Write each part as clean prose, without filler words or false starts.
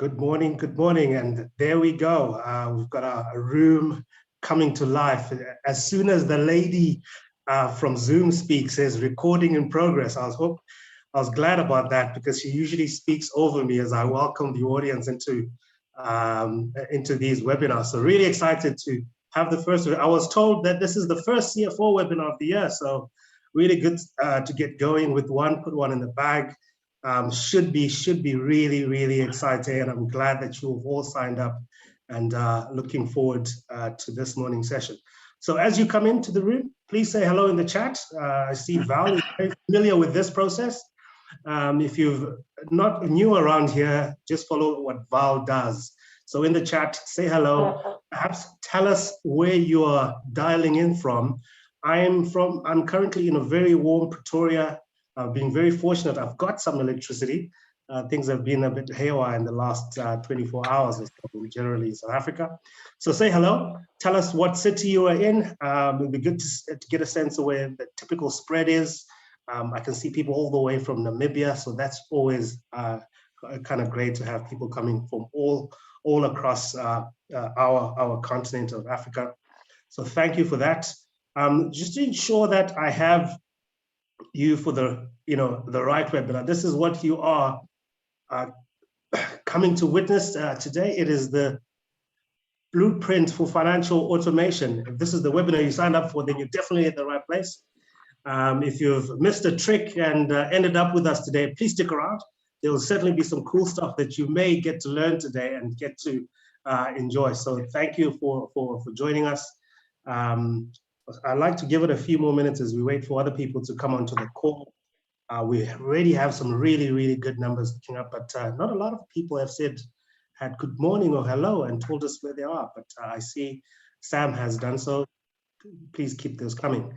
good morning, and there we go. We've got a room coming to life. As soon as the lady from Zoom speaks, says recording in progress, I was glad about that because she usually speaks over me as I welcome the audience into these webinars. So really excited to have the first. I was told that this is the first CFO webinar of the year, so really good to get going with one, put one in the bag. Should be really exciting, and I'm glad that you've all signed up and looking forward to this morning session. So as you come into the room, please say hello in the chat. I see Val is very familiar with this process. If you're not new around here, just follow what Val does. So in the chat, say hello, perhaps tell us where you are dialing in from. I'm currently in a very warm Pretoria. I've been very fortunate. I've got some electricity. Things have been a bit haywire in the last 24 hours, generally in South Africa. So say hello. Tell us what city you are in. It'll be good to get a sense of where the typical spread is. I can see people all the way from Namibia, so that's always kind of great to have people coming from all across our continent of Africa. So thank you for that. Just to ensure that I have you for the right webinar. This is what you are coming to witness today. It is the blueprint for financial automation. If this is the webinar you signed up for, then you're definitely at the right place. If you've missed a trick and ended up with us today, please stick around. There will certainly be some cool stuff that you may get to learn today and get to enjoy. So thank you for joining us. I'd like to give it a few more minutes as we wait for other people to come onto the call. We already have some really good numbers looking up, but not a lot of people have had good morning or hello and told us where they are. But I see Sam has done so. Please keep those coming.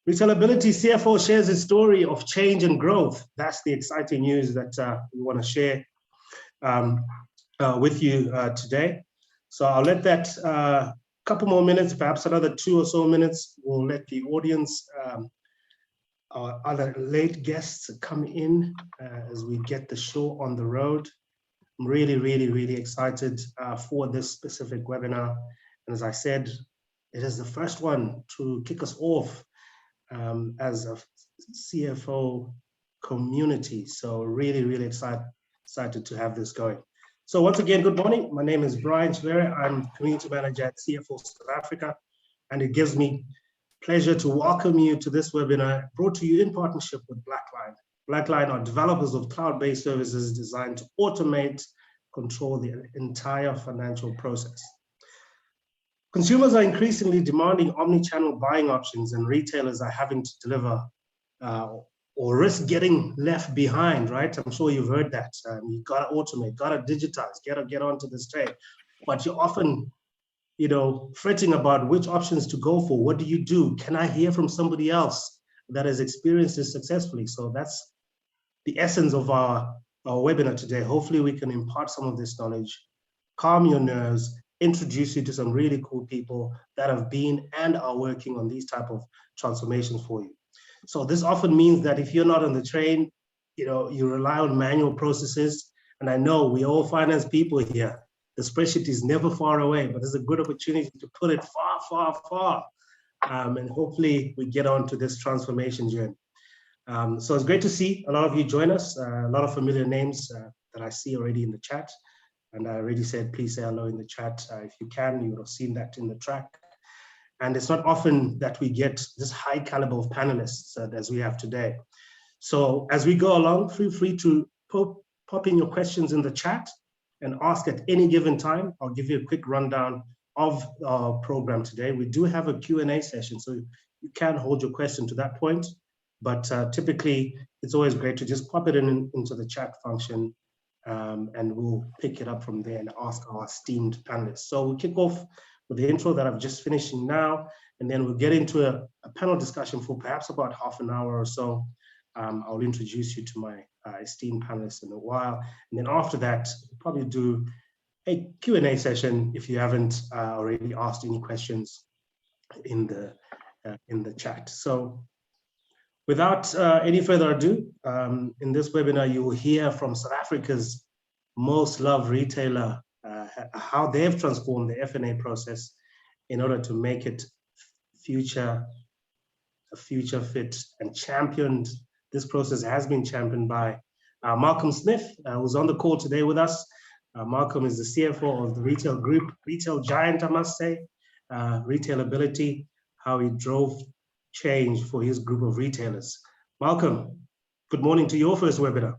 Retailability CFO shares his story of change and growth. That's the exciting news that we want to share with you today. So I'll let that couple more minutes, perhaps another 2 or so minutes. We'll let the audience, our other late guests come in as we get the show on the road. I'm really excited for this specific webinar. And as I said, it is the first one to kick us off as a CFO community. So really excited to have this going. So once again, good morning. My name is Brian Chivere. I'm Community Manager at CFO South Africa, and it gives me pleasure to welcome you to this webinar brought to you in partnership with Blackline. Blackline are developers of cloud-based services designed to automate, control the entire financial process. Consumers are increasingly demanding omni-channel buying options, and retailers are having to deliver or risk getting left behind, right? I'm sure you've heard that. You gotta automate, gotta digitize, gotta get onto this trade. But you're often, fretting about which options to go for. What do you do? Can I hear from somebody else that has experienced this successfully? So that's the essence of our webinar today. Hopefully we can impart some of this knowledge, calm your nerves, introduce you to some really cool people that have been and are working on these type of transformations for you. So this often means that if you're not on the train, you rely on manual processes. And I know we all finance people here. The spreadsheet is never far away, but there's a good opportunity to put it far. And hopefully we get on to this transformation journey. So it's great to see a lot of you join us, a lot of familiar names that I see already in the chat. And I already said, please say hello in the chat. If you can, you would have seen that in the track. And it's not often that we get this high caliber of panelists as we have today. So as we go along, feel free to pop in your questions in the chat and ask at any given time. I'll give you a quick rundown of our program today. We do have a Q&A session, so you can hold your question to that point. But typically, it's always great to just pop it into the chat function and we'll pick it up from there and ask our esteemed panelists. So we'll kick off with the intro that I'm just finishing now, and then we'll get into a panel discussion for perhaps about half an hour or so. I'll introduce you to my esteemed panelists in a while. And then after that, we'll probably do a Q&A session if you haven't already asked any questions in the chat. So without any further ado, in this webinar, you will hear from South Africa's most loved retailer, how they've transformed the F&A process in order to make it future fit and championed. This process has been championed by Malcolm Smith, who's on the call today with us. Malcolm is the CFO of the retail group, retail giant, I must say, Retailability, how he drove change for his group of retailers. Malcolm, good morning to your first webinar.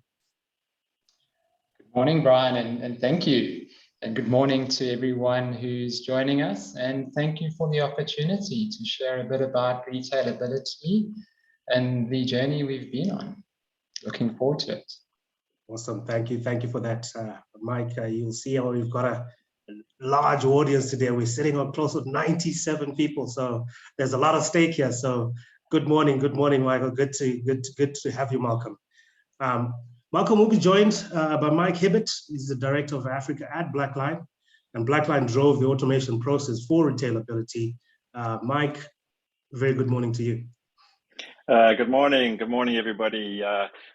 Good morning, Brian, and thank you. And good morning to everyone who's joining us. And thank you for the opportunity to share a bit about Retailability and the journey we've been on. Looking forward to it. Awesome. Thank you for that, Mike. You'll see how we've got a large audience today. We're sitting on close to 97 people, so there's a lot at stake here. So good morning, Michael. Good to have you, Malcolm. Malcolm will be joined by Mike Hibbert. He's the director of Africa at Blackline, and Blackline drove the automation process for Retailability. Mike, very good morning to you. Good morning, everybody.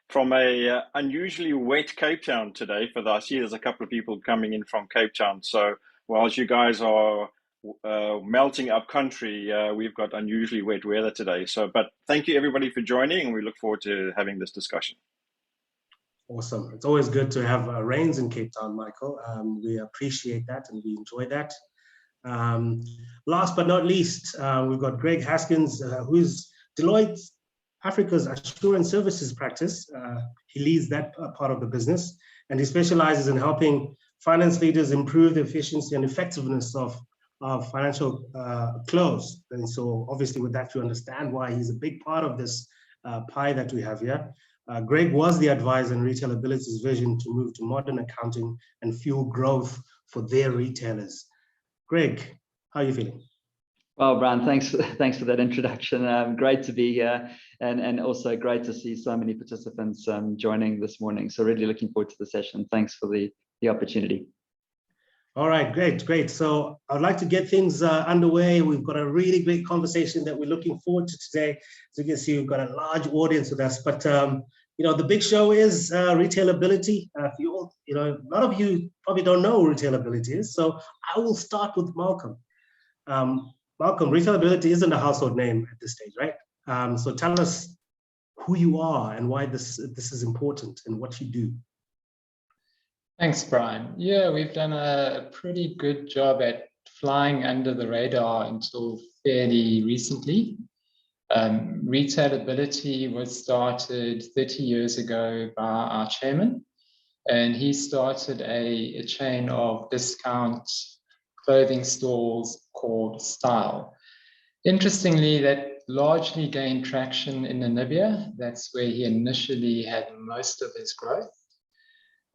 From a unusually wet Cape Town today. I see there's a couple of people coming in from Cape Town. So whilst you guys are melting up country, we've got unusually wet weather today. But thank you everybody for joining, and we look forward to having this discussion. Awesome. It's always good to have rains in Cape Town, Michael. We appreciate that and we enjoy that. Last but not least, we've got Greg Haskins, who's Deloitte Africa's assurance services practice. He leads that part of the business, and he specializes in helping finance leaders improve the efficiency and effectiveness of financial close. And so obviously with that, you understand why he's a big part of this pie that we have here. Greg was the advisor in Retailability's vision to move to modern accounting and fuel growth for their retailers. Greg, how are you feeling? Well, Brian, thanks for that introduction. Great to be here, and also great to see so many participants joining this morning. So really looking forward to the session. Thanks for the opportunity. All right, great. So I'd like to get things underway. We've got a really great conversation that we're looking forward to today. As you can see, we've got a large audience with us, but the big show is Retailability. A lot of you probably don't know what Retailability is, so I will start with Malcolm. Malcolm, Retailability isn't a household name at this stage, right? So tell us who you are and why this is important and what you do. Thanks, Brian. Yeah, we've done a pretty good job at flying under the radar until fairly recently. Retailability was started 30 years ago by our chairman, and he started a chain of discount clothing stores called Style. Interestingly, that largely gained traction in Namibia. That's where he initially had most of his growth.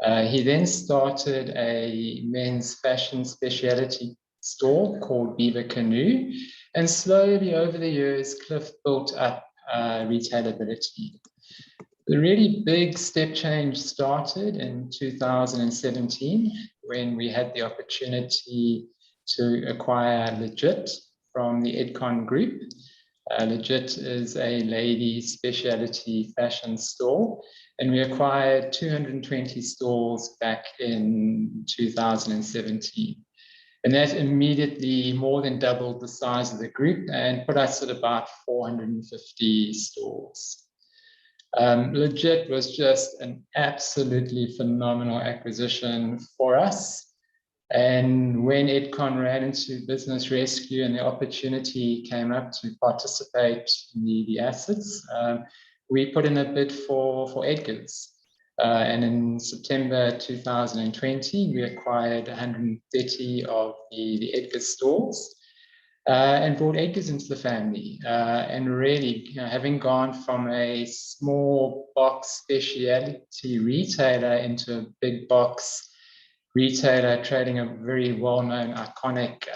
He then started a men's fashion specialty store called Beaver Canoe, and slowly over the years, Cliff built up Retailability. The really big step change started in 2017 when we had the opportunity to acquire Legit from the Edcon Group. Legit is a ladies specialty fashion store, and we acquired 220 stores back in 2017. And that immediately more than doubled the size of the group and put us at about 450 stores. Legit was just an absolutely phenomenal acquisition for us. And when Edcon ran into business rescue and the opportunity came up to participate in the assets, we put in a bid for Edgar's. And in September 2020, we acquired 130 of the Edgar's stores and brought Edgar's into the family. And really, having gone from a small box specialty retailer into a big box retailer trading a very well-known iconic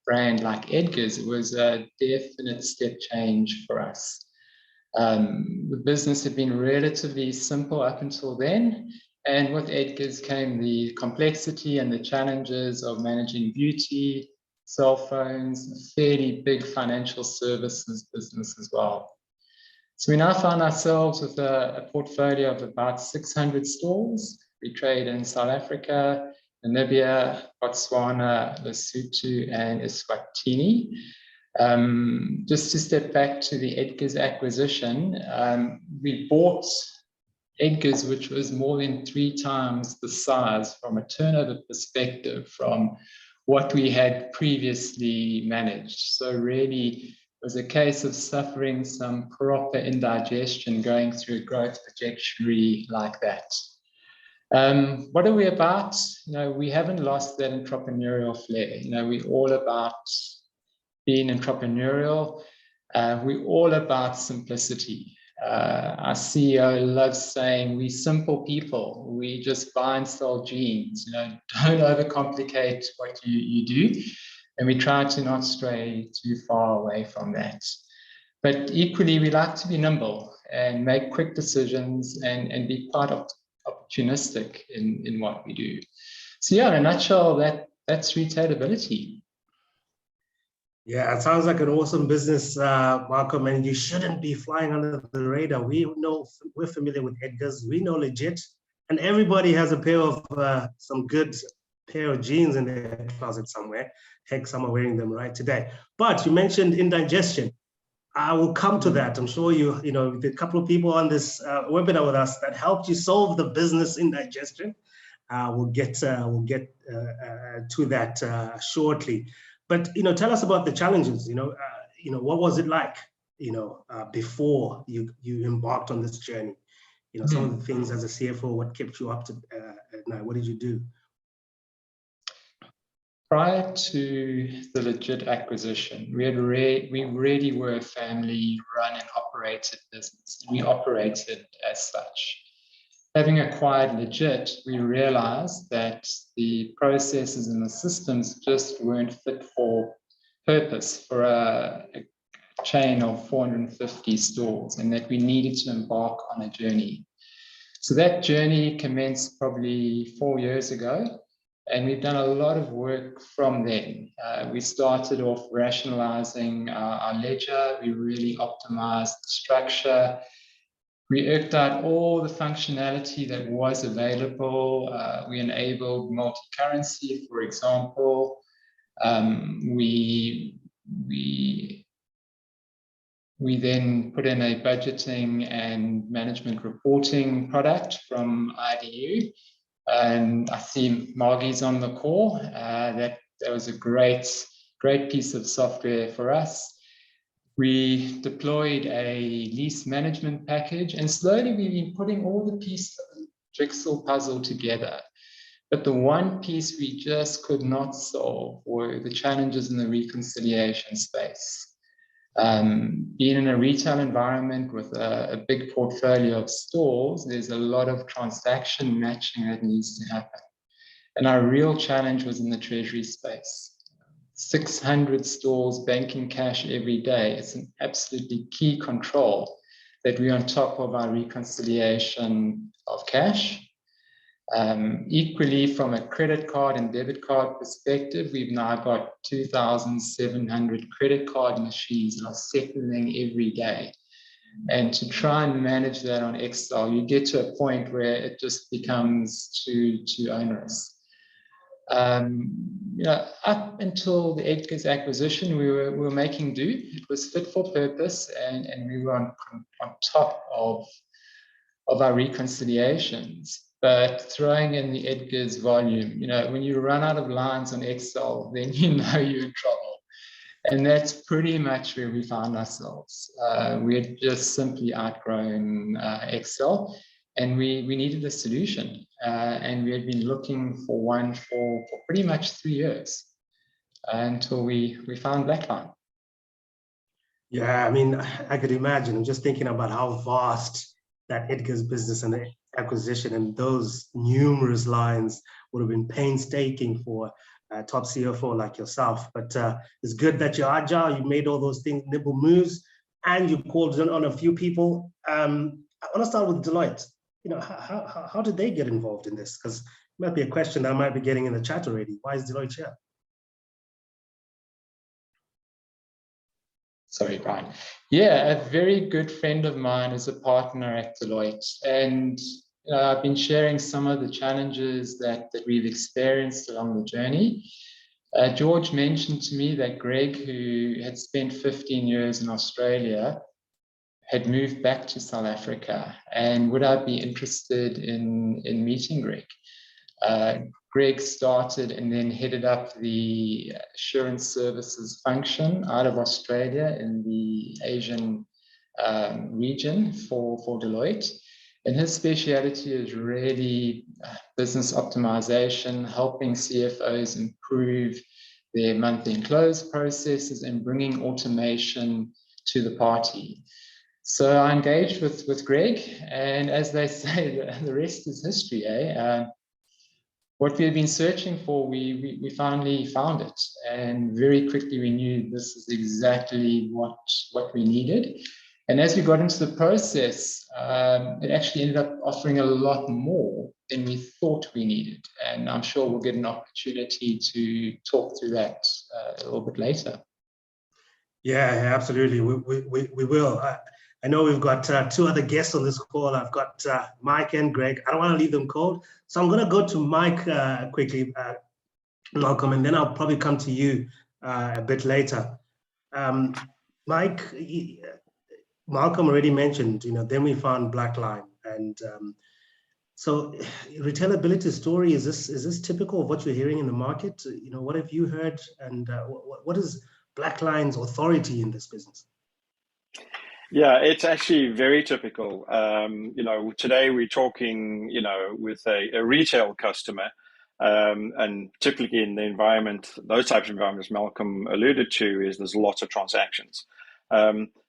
brand like Edgar's, it was a definite step change for us. The business had been relatively simple up until then, and with Edgar's came the complexity and the challenges of managing beauty, cell phones, a fairly big financial services business as well. So we now find ourselves with a portfolio of about 600 stores, We trade in South Africa, Namibia, Botswana, Lesotho, and Eswatini. Just to step back to the Edgar's acquisition, we bought Edgar's, which was more than 3 times the size from a turnover perspective from what we had previously managed. So really, it was a case of suffering some proper indigestion going through a growth trajectory like that. What are we about? We haven't lost that entrepreneurial flair. We're all about being entrepreneurial. We're all about simplicity. Our CEO loves saying we simple people. We just buy and sell jeans. Don't overcomplicate what you do. And we try to not stray too far away from that. But equally, we like to be nimble and make quick decisions and be quite opportunistic in what we do. So yeah, in a nutshell, that's Retailability. Yeah, it sounds like an awesome business, Malcolm, and you shouldn't be flying under the radar. We're familiar with Edgar's, we know legit, and everybody has a pair of some good pair of jeans in their closet somewhere. Heck, some are wearing them right today. But you mentioned indigestion. I will come to that. I'm sure a couple of people on this webinar with us that helped you solve the business indigestion. We'll get to that shortly. But tell us about the challenges. What was it like? Before you embarked on this journey. Some of the things as a CFO. What kept you up to at night? What did you do? Prior to the legit acquisition, we really were a family-run and operated business. We operated as such. Having acquired legit, we realized that the processes and the systems just weren't fit for purpose for a chain of 450 stores, and that we needed to embark on a journey. So that journey commenced probably 4 years ago. And we've done a lot of work from then. We started off rationalizing our ledger. We really optimized the structure. We worked out all the functionality that was available. We enabled multi-currency, for example. We then put in a budgeting and management reporting product from IDU. And I see Margie's on the call. That was a great piece of software for us. We deployed a lease management package, and slowly we've been putting all the pieces of the jigsaw puzzle together. But the one piece we just could not solve were the challenges in the reconciliation space. Being in a retail environment with a big portfolio of stores, there's a lot of transaction matching that needs to happen. And our real challenge was in the treasury space. 600 stores banking cash every day. It's an absolutely key control that we're on top of our reconciliation of cash. Equally, from a credit card and debit card perspective, we've now got 2,700 credit card machines that are settling every day. And to try and manage that on Excel, you get to a point where it just becomes too onerous. Up until the Edgar's acquisition, we were making do. It was fit for purpose, and we were on top of our reconciliations. But throwing in the Edgar's volume, when you run out of lines on Excel, then you're in trouble. And that's pretty much where we found ourselves. We had just simply outgrown Excel, and we needed a solution. And we had been looking for one for pretty much 3 years until we found Blackline. Yeah, I mean, I could imagine. I'm just thinking about how vast that Edgar's business and the acquisition and those numerous lines would have been painstaking for a top CFO like yourself. But it's good that you're agile, you made all those things, nimble moves, and you called on a few people. I want to start with Deloitte. How did they get involved in this? Because it might be a question that I might be getting in the chat already. Why is Deloitte here? Sorry, Brian. Yeah, a very good friend of mine is a partner at Deloitte. And I've been sharing some of the challenges that we've experienced along the journey. George mentioned to me that Greg, who had spent 15 years in Australia, had moved back to South Africa, and would I be interested in meeting Greg? Greg started and then headed up the assurance services function out of Australia in the Asian region for Deloitte. And his speciality is really business optimization, helping CFOs improve their month-end close processes and bringing automation to the party. So I engaged with Greg, and as they say, the rest is history. What we had been searching for, we finally found it, and very quickly we knew this is exactly what we needed. And as we got into the process, it actually ended up offering a lot more than we thought we needed. And I'm sure we'll get an opportunity to talk through that a little bit later. Yeah, absolutely. We will. I know we've got two other guests on this call. I've got Mike and Greg. I don't want to leave them cold. So I'm going to go to Mike quickly, Malcolm, and then I'll probably come to you a bit later. Mike, Malcolm already mentioned, then we found Blackline. And so Retailability story, is this typical of what you're hearing in the market? What have you heard? And what is Blackline's authority in this business? Yeah, it's actually very typical. Today we're talking, with a retail customer, and typically in the environment, those types of environments Malcolm alluded to, is there's lots of transactions.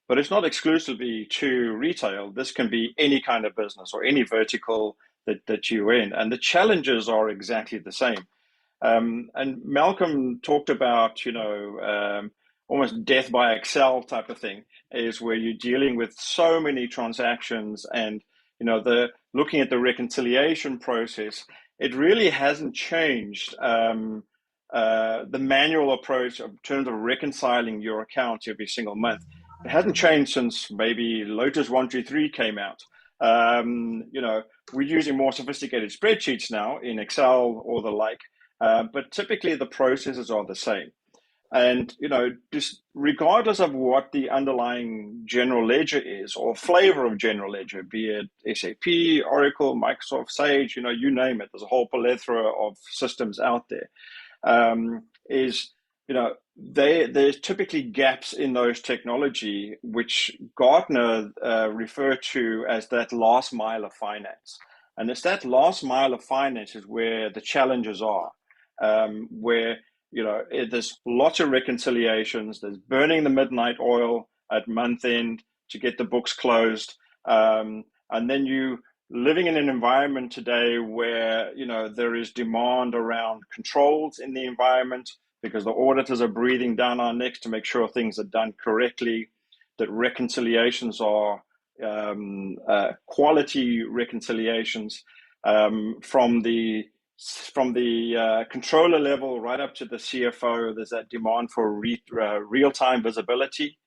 But it's not exclusively to retail. This can be any kind of business or any vertical that you're in, and the challenges are exactly the same. And Malcolm talked about, almost death by Excel type of thing, is where you're dealing with so many transactions, and the looking at the reconciliation process, it really hasn't changed. The manual approach in terms of reconciling your accounts every single month, it hasn't changed since maybe Lotus 123 came out. We're using more sophisticated spreadsheets now in Excel or the like, but typically the processes are the same. And, just regardless of what the underlying general ledger is or flavor of general ledger, be it SAP, Oracle, Microsoft, Sage, you name it, there's a whole plethora of systems out there, there's typically gaps in those technology, which Gartner refer to as that last mile of finance. And it's that last mile of finance is where the challenges are, where there's lots of reconciliations, there's burning the midnight oil at month end to get the books closed. And then you living in an environment today where, there is demand around controls in the environment because the auditors are breathing down our necks to make sure things are done correctly, that reconciliations are quality reconciliations, from the controller level right up to the CFO. There's that demand for real-time visibility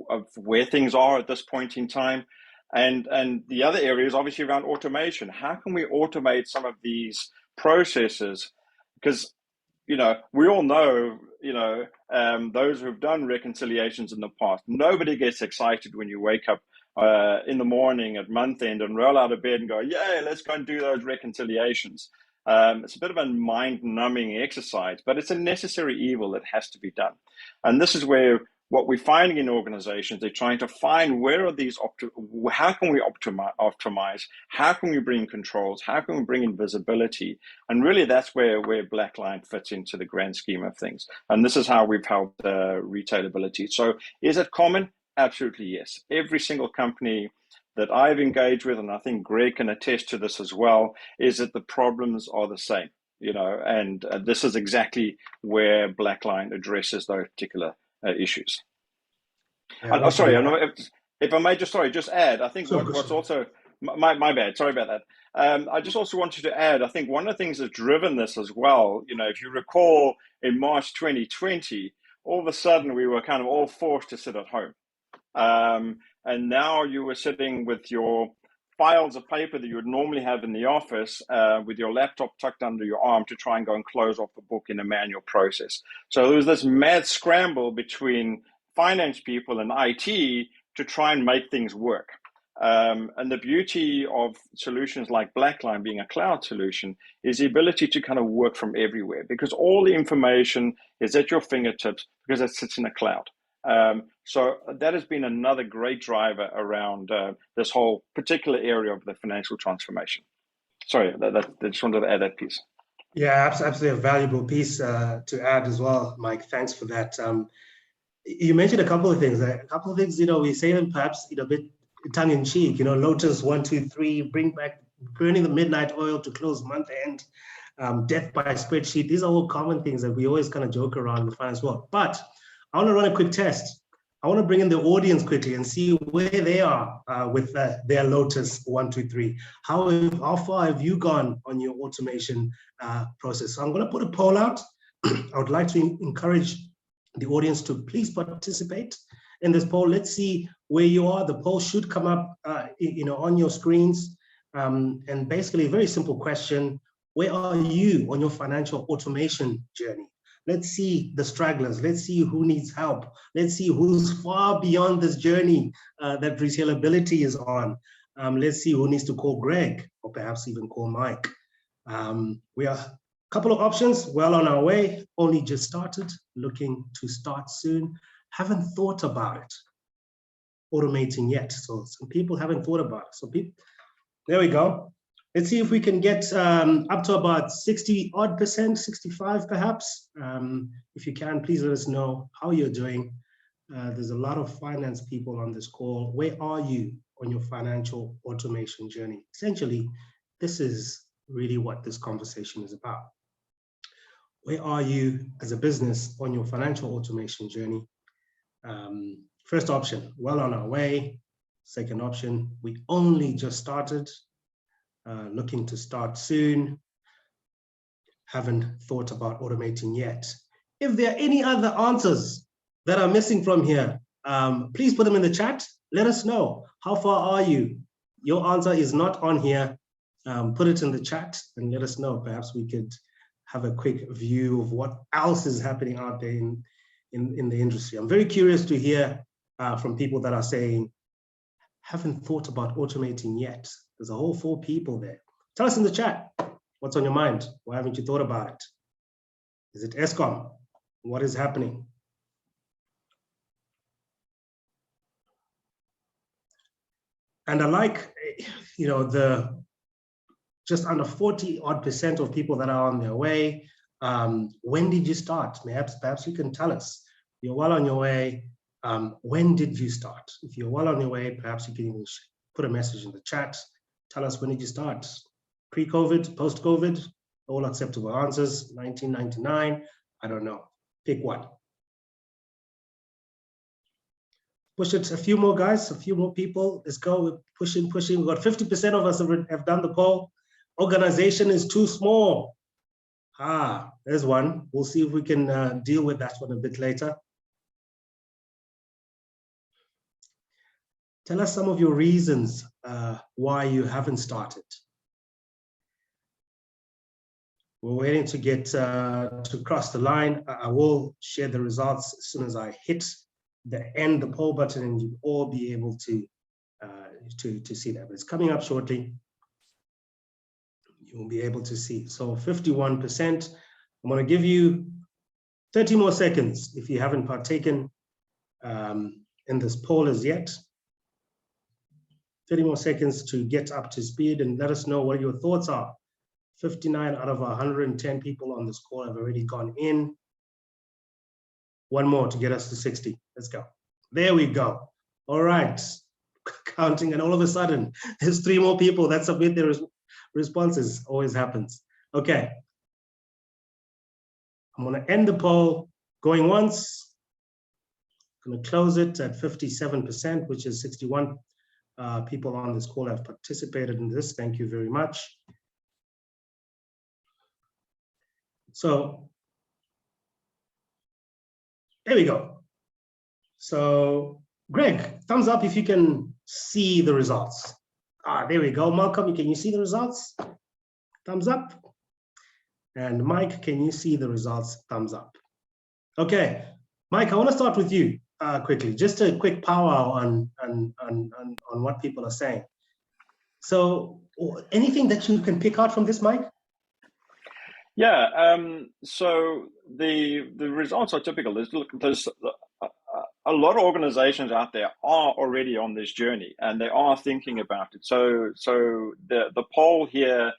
of where things are at this point in time. And the other area is obviously around automation. How can we automate some of these processes? Because, we all know, those who've done reconciliations in the past, nobody gets excited when you wake up in the morning at month end and roll out of bed and go, yeah, let's go and do those reconciliations. It's a bit of a mind-numbing exercise, but it's a necessary evil that has to be done. And this is where what we're finding in organizations, they're trying to find where are these, how can we optimize, how can we bring controls, how can we bring in visibility? And really that's where Blackline fits into the grand scheme of things. And this is how we've helped Retailability. So is it common? Absolutely, yes. Every single company that I've engaged with, and I think Greg can attest to this as well, is that the problems are the same, and this is exactly where Blackline addresses those particular issues. Yeah, sorry, if I may just add, I think what's also, my bad, sorry about that. I just also wanted to add, I think one of the things that's driven this as well, if you recall in March 2020, all of a sudden we were kind of all forced to sit at home. And now you were sitting with your files of paper that you would normally have in the office with your laptop tucked under your arm to try and go and close off the book in a manual process. So there was this mad scramble between finance people and IT to try and make things work. And the beauty of solutions like Blackline being a cloud solution is the ability to kind of work from everywhere, because all the information is at your fingertips because it sits in a cloud. So that has been another great driver around this whole particular area of the financial transformation. Sorry, I just wanted to add that piece. Yeah, absolutely a valuable piece to add as well, Mike. Thanks for that. You mentioned a couple of things. We say them perhaps a bit tongue in cheek. Lotus 1, 2, 3, bring back burning the midnight oil to close month end, death by spreadsheet. These are all common things that we always kind of joke around in the finance world. But I want to run a quick test. I want to bring in the audience quickly and see where they are with their Lotus 1, 2, 3. How far have you gone on your automation process? So I'm going to put a poll out. I would like to encourage the audience to please participate in this poll. Let's see where you are. The poll should come up, on your screens. And basically, a very simple question: where are you on your financial automation journey? Let's see the stragglers. Let's see who needs help. Let's see who's far beyond this journey that Retailability is on. Let's see who needs to call Greg, or perhaps even call Mike. We are a couple of options, well on our way, only just started, looking to start soon, haven't thought about it, automating yet. So some people haven't thought about it. So there we go. Let's see if we can get up to about 60% 65 perhaps. If you can, please let us know how you're doing. There's a lot of finance people on this call. Where are you on your financial automation journey? Essentially, this is really what this conversation is about. Where are you as a business on your financial automation journey? First option, well on our way. Second option, we only just started. Looking to start soon, haven't thought about automating yet. If there are any other answers that are missing from here, please put them in the chat. Let us know. How far are you? Your answer is not on here. Put it in the chat and let us know. Perhaps we could have a quick view of what else is happening out there in the industry. I'm very curious to hear from people that are saying, haven't thought about automating yet. There's a whole 4 people there. Tell us in the chat, what's on your mind? Why haven't you thought about it? Is it ESCOM? What is happening? And I like, the just under 40% of people that are on their way. When did you start? Perhaps you can tell us. You're well on your way. When did you start? If you're well on your way, perhaps you can even put a message in the chat. Tell us, when did you start? Pre-COVID, post-COVID, all acceptable answers. 1999, I don't know. Pick one. Push it, a few more guys, a few more people. Let's go, we're pushing. We've got 50% of us have done the poll. Organization is too small. There's one. We'll see if we can deal with that one a bit later. Tell us some of your reasons why you haven't started. We're waiting to get to cross the line. I will share the results as soon as I hit the end the poll button, and you'll all be able to see that. But it's coming up shortly. You will be able to see. So 51%. I'm going to give you 30 more seconds if you haven't partaken in this poll as yet. 30 more seconds to get up to speed and let us know what your thoughts are. 59 out of 110 people on this call have already gone in. One more to get us to 60. Let's go. There we go. All right. Counting, and all of a sudden, there's 3 more people that submit their responses. Always happens. Okay. I'm going to end the poll. Going once. I'm going to close it at 57%, which is 61 people on this call have participated in this. Thank you very much. So there we go. So Greg, thumbs up if you can see the results. There we go. Malcolm, can you see the results? Thumbs up. And Mike, can you see the results? Thumbs up. Okay, Mike, I want to start with you quickly. Just a quick powwow on what people are saying. So, anything that you can pick out from this, Mike? Yeah. So the results are typical. There's a lot of organizations out there are already on this journey, and they are thinking about it. So the poll here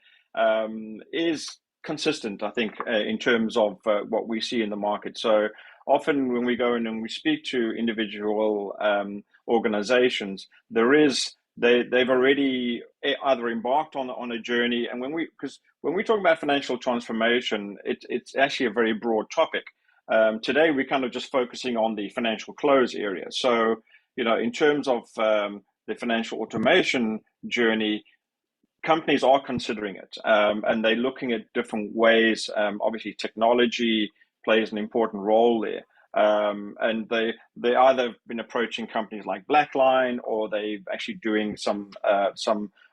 is consistent, I think, in terms of what we see in the market. So often when we go in and we speak to individual organizations, they've already either embarked on a journey, and when we talk about financial transformation, it's actually a very broad topic. Today we're kind of just focusing on the financial close area. So, in terms of the financial automation journey, companies are considering it, and they're looking at different ways. Obviously, technology plays an important role there, and they either been approaching companies like Blackline, or they're actually doing some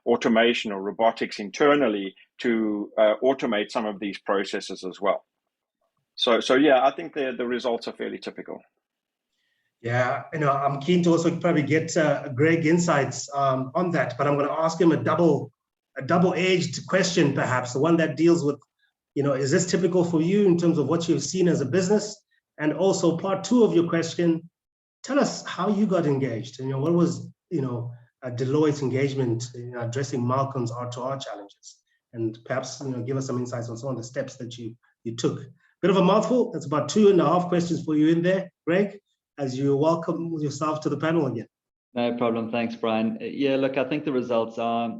automation or robotics internally to automate some of these processes as well. So yeah, I think the results are fairly typical. Yeah, I'm keen to also probably get Greg insights on that, but I'm going to ask him a double-edged question, perhaps, the one that deals with, is this typical for you in terms of what you've seen as a business? And also part two of your question, tell us how you got engaged, and what was, Deloitte's engagement in addressing Malcolm's R2R challenges, and perhaps, give us some insights on some of the steps that you took. Bit of a mouthful. That's about 2.5 questions for you in there, Greg, as you welcome yourself to the panel again. No problem. Thanks, Brian. Yeah, look, I think the results are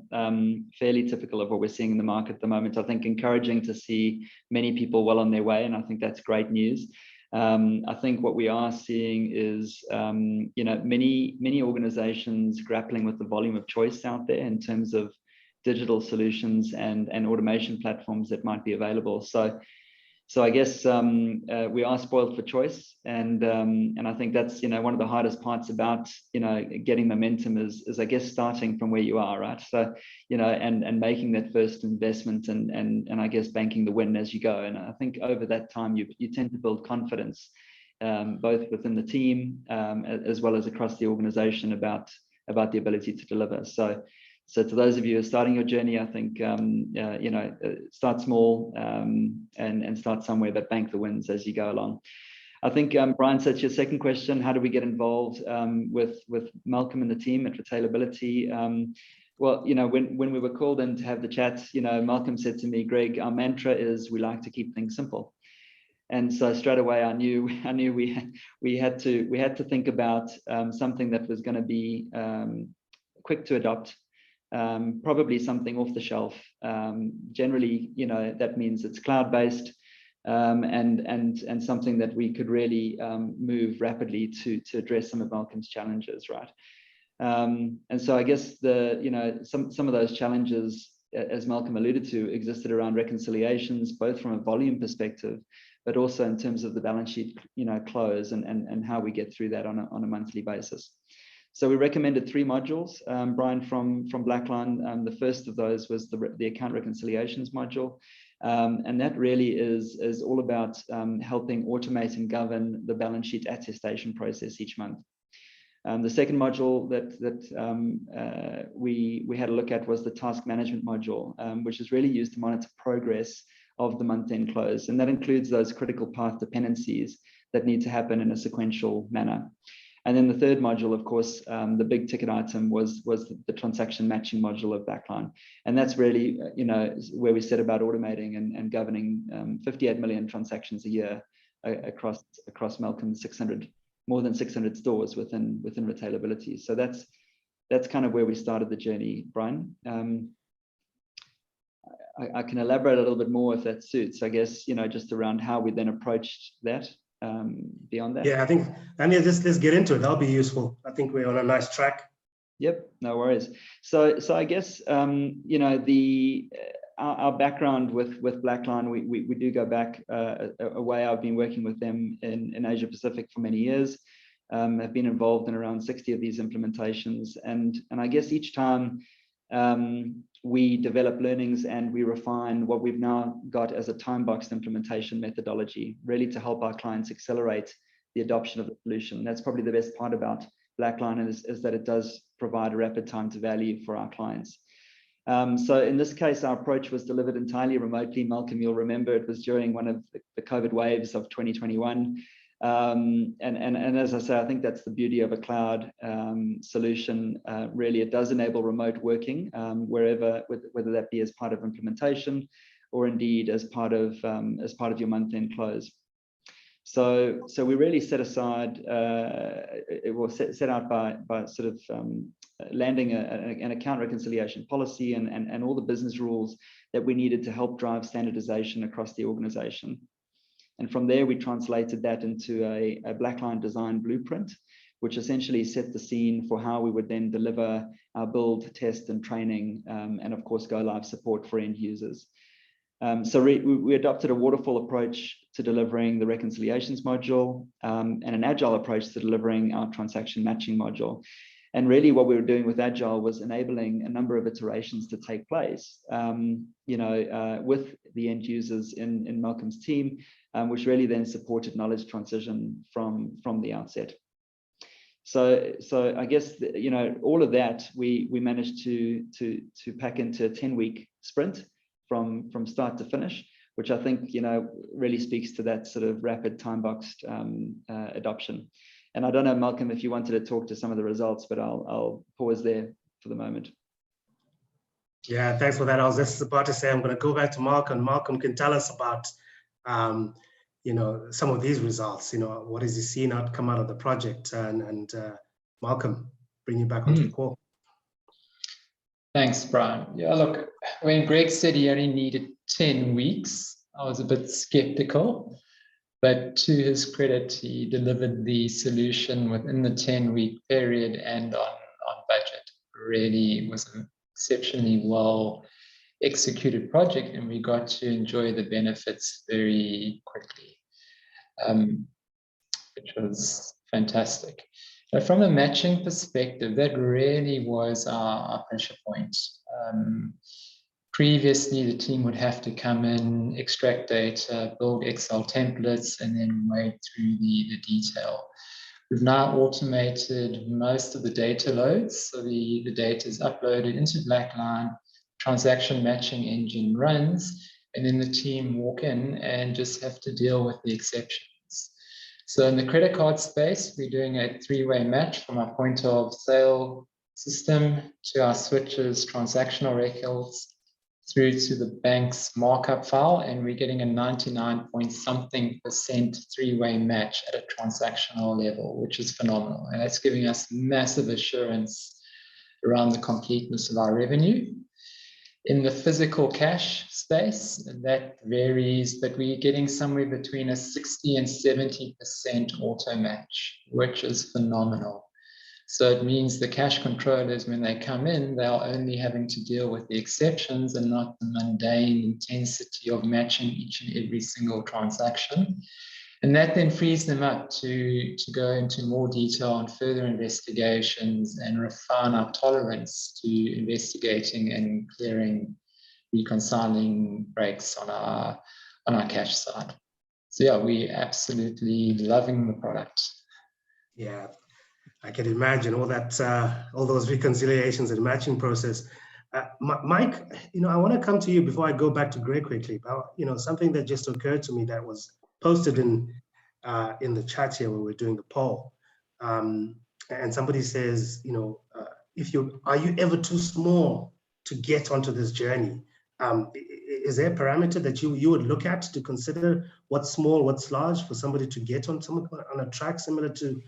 fairly typical of what we're seeing in the market at the moment. I think encouraging to see many people well on their way, and I think that's great news. I think what we are seeing is, many organizations grappling with the volume of choice out there in terms of digital solutions and automation platforms that might be available. So I guess we are spoiled for choice, and I think that's one of the hardest parts about getting momentum is I guess starting from where you are, right? So and making that first investment and I guess banking the win as you go. And I think over that time you tend to build confidence both within the team as well as across the organization about the ability to deliver. So to those of you who are starting your journey, I think, start small and start somewhere, but bank the wins as you go along. I think, Brian, said your second question, how do we get involved with Malcolm and the team at Retailability? Well, when we were called in to have the chat, Malcolm said to me, Greg, our mantra is we like to keep things simple. And so straight away, I knew we had to think about something that was going to be quick to adopt. Probably something off the shelf. Generally, that means it's cloud-based and something that we could really move rapidly to address some of Malcolm's challenges, right? And so I guess some of those challenges, as Malcolm alluded to, existed around reconciliations, both from a volume perspective, but also in terms of the balance sheet, close and how we get through that on a monthly basis. So we recommended 3 modules, Brian, from Blackline. The first of those was the account reconciliations module. And that really is all about helping automate and govern the balance sheet attestation process each month. The second module that we had a look at was the task management module, which is really used to monitor progress of the month-end close. And that includes those critical path dependencies that need to happen in a sequential manner. And then the third module, of course, the big ticket item was the transaction matching module of Blackline. And that's really, where we set about automating and governing 58 million transactions a year across Malcolm's more than 600 stores within Retailability. So that's kind of where we started the journey, Brian. I can elaborate a little bit more if that suits, I guess, just around how we then approached that. Beyond that. Yeah, I think, let's get into it. That'll be useful. I think we're on a nice track. Yep, no worries. So I guess, our background with Blackline, we do go back a way. I've been working with them in Asia Pacific for many years. I've been involved in around 60 of these implementations. And I guess each time we develop learnings and we refine what we've now got as a time-boxed implementation methodology, really to help our clients accelerate the adoption of the solution. That's probably the best part about Blackline is that it does provide a rapid time to value for our clients. So in this case, our approach was delivered entirely remotely. Malcolm, you'll remember it was during one of the COVID waves of 2021. And as I say, I think that's the beauty of a cloud solution. Really, it does enable remote working wherever, whether that be as part of implementation or indeed as part of your month-end close. So we really set aside, it was set out by sort of landing an account reconciliation policy and all the business rules that we needed to help drive standardization across the organization. And from there, we translated that into a Blackline design blueprint, which essentially set the scene for how we would then deliver our build, test, and training, and of course, go live support for end users. So we adopted a waterfall approach to delivering the reconciliations module and an agile approach to delivering our transaction matching module. And really what we were doing with Agile was enabling a number of iterations to take place, with the end users in Malcolm's team, which really then supported knowledge transition from the outset. So I guess, all of that we managed to pack into a 10-week sprint from start to finish, which I think, really speaks to that sort of rapid time-boxed adoption. And I don't know, Malcolm, if you wanted to talk to some of the results, but I'll pause there for the moment. Yeah, thanks for that. I was just about to say, I'm going to go back to Malcolm. Malcolm can tell us about, some of these results. What has he seen come out of the project? And Malcolm, bring you back onto the call. Thanks, Brian. Yeah, look, when Greg said he only needed 10 weeks, I was a bit skeptical. But to his credit, he delivered the solution within the 10-week period and on budget. Really was an exceptionally well executed project, and we got to enjoy the benefits very quickly, which was fantastic. But from a matching perspective, that really was our pressure point. Previously, the team would have to come in, extract data, build Excel templates, and then wade through the detail. We've now automated most of the data loads. So the data is uploaded into Blackline, transaction matching engine runs, and then the team walk in and just have to deal with the exceptions. So in the credit card space, we're doing a 3-way match from our point of sale system to our switches, transactional records, through to the bank's markup file, and we're getting a 99-point-something% 3-way match at a transactional level, which is phenomenal. And that's giving us massive assurance around the completeness of our revenue. In the physical cash space, that varies, but we're getting somewhere between a 60 and 70% auto match, which is phenomenal. So it means the cash controllers, when they come in, they are only having to deal with the exceptions and not the mundane intensity of matching each and every single transaction. And that then frees them up to go into more detail on further investigations and refine our tolerance to investigating and clearing, reconciling breaks on our cash side. So yeah, we're absolutely loving the product. Yeah. I can imagine all that, all those reconciliations and matching process. Mike, I want to come to you before I go back to Greg quickly. Something that just occurred to me that was posted in the chat here when we're doing the poll, and somebody says, are you ever too small to get onto this journey? Is there a parameter that you would look at to consider what's small, what's large for somebody to get on a track similar to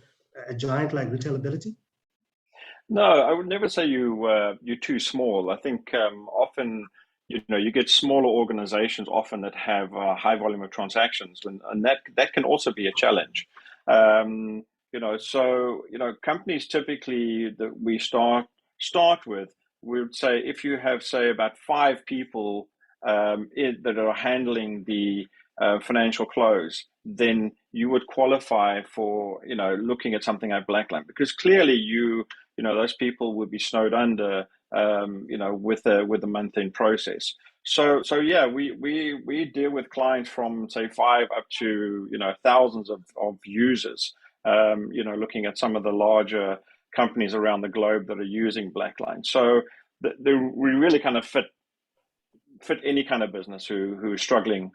a giant like Retailability? No, I would never say you're too small. I think often, you get smaller organizations often that have a high volume of transactions, and that can also be a challenge. Companies typically that we start with, we would say if you have, say, about 5 people that are handling the financial close, then you would qualify for looking at something like Blackline, because clearly you those people would be snowed under, with the month-end process. So yeah, we deal with clients from say 5 up to thousands of users. Looking at some of the larger companies around the globe that are using Blackline. So we really kind of fit any kind of business who is struggling